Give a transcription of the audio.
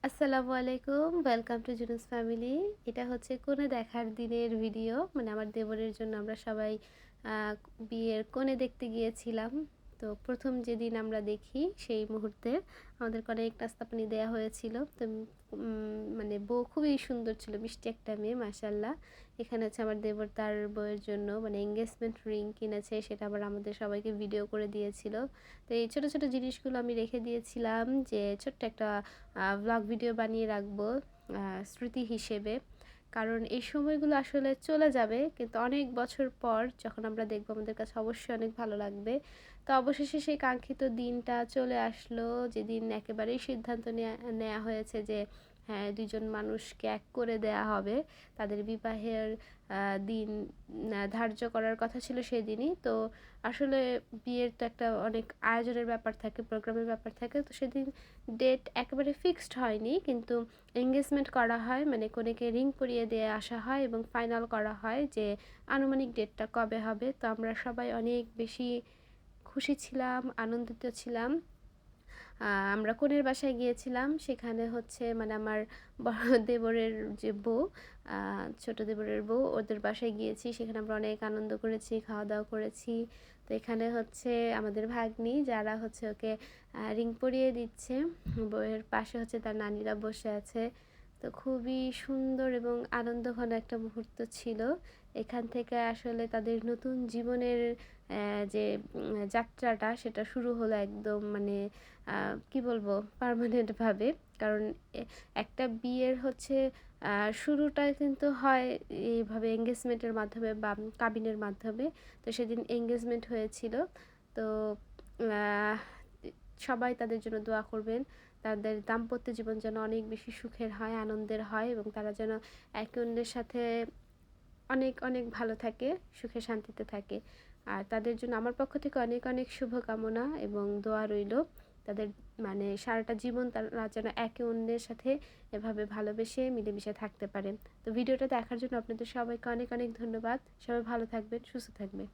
আসসালামু আলাইকুম, welcome to জুনুস family. এটা হচ্ছে কনে দেখার দিনের ভিডিও। মানে আমার দেবরের জন্য আমরা সবাই বিয়ের কনে দেখতে গিয়েছিলাম। তো প্রথম যেদিন আমরা দেখি সেই মুহূর্তে আমাদেরকে অনেক নাস্তা পানি দেওয়া হয়েছিল। তো মানে বউ খুবই সুন্দর ছিল, মিষ্টি একটা মেয়ে মাশাল্লাহ। এখানে হচ্ছে আমার দেবর তার বউয়ের জন্য মানে এঙ্গেজমেন্ট রিং কিনেছে, সেটা আবার আমাদের সবাইকে ভিডিও করে দিয়েছিল। তো এই ছোটো ছোটো জিনিসগুলো আমি রেখে দিয়েছিলাম যে ছোট্ট একটা ব্লগ ভিডিও বানিয়ে রাখবো স্মৃতি হিসেবে। কারণ এই সময়গুলো আসলে চলে যাবে, কিন্তু অনেক বছর পর যখন আমরা দেখবো আমাদের কাছে অবশ্যই অনেক ভালো লাগবে। তো অবশেষে সেই কাঙ্ক্ষিত দিনটা চলে আসলো, যেদিন একেবারেই সিদ্ধান্ত নেওয়া হয়েছে যে হ্যাঁ, দুজন মানুষকে এক করে দেয়া হবে। তাদের বিবাহের দিন ধার্য করার কথা ছিল সেদিনই। তো আসলে বিয়ের তো একটা অনেক আয়োজনের ব্যাপার থাকে, প্রোগ্রামের ব্যাপার থাকে। তো সেদিন ডেট একেবারে ফিক্সড হয়নি, কিন্তু এঙ্গেজমেন্ট করা হয়, মানে কনেকে রিং পরিয়ে দিয়ে আসা হয় এবং ফাইনাল করা হয় যে আনুমানিক ডেটটা কবে হবে। তো আমরা সবাই অনেক বেশি খুশি ছিলাম, আনন্দিত ছিলাম। আমরা কনের বাসায় গিয়েছিলাম, সেখানে হচ্ছে মানে আমার বড় দেবরের যে বউ, ছোট দেবরের বউ, ওদের বাসায় গিয়েছি। সেখানে আমরা অনেক আনন্দ করেছি, খাওয়া দাওয়া করেছি। তো এখানে হচ্ছে আমাদের ভাগ্নি যারা হচ্ছে ওকে রিং পরিয়ে দিচ্ছে, বউয়ের পাশে হচ্ছে তার নানিরা বসে আছে। তো খুবই সুন্দর এবং আনন্দঘন একটা মুহূর্ত ছিল। এখান থেকে আসলে তাদের নতুন জীবনের যে যাত্রাটা সেটা শুরু হলো একদম মানে কি বলবো, পার্মানেন্টভাবে। কারণ একটা বিয়ের হচ্ছে শুরুটা কিন্তু হয় এইভাবে এঙ্গেজমেন্টের মাধ্যমে বা কাবিনের মাধ্যমে। তো সেদিন এঙ্গেজমেন্ট হয়েছিল। তো আহ, সবাই তাদের জন্য দোয়া করবেন, তাদের দাম্পত্য জীবন যেন অনেক বেশি সুখের হয়, আনন্দের হয়, এবং তারা যেন একে অন্যের সাথে অনেক অনেক ভালো থাকে, সুখে শান্তিতে থাকে। আর তাদের জন্য আমার পক্ষ থেকে অনেক অনেক শুভকামনা এবং দোয়া রইল। তাদের মানে সারাটা জীবন তারা যেন একে অন্যের সাথে এভাবে ভালোবেসে মিলেমিশে থাকতে পারে। তো ভিডিওটা দেখার জন্য আপনাদের সবাইকে অনেক অনেক ধন্যবাদ। সবাই ভালো থাকবেন, সুস্থ থাকবেন।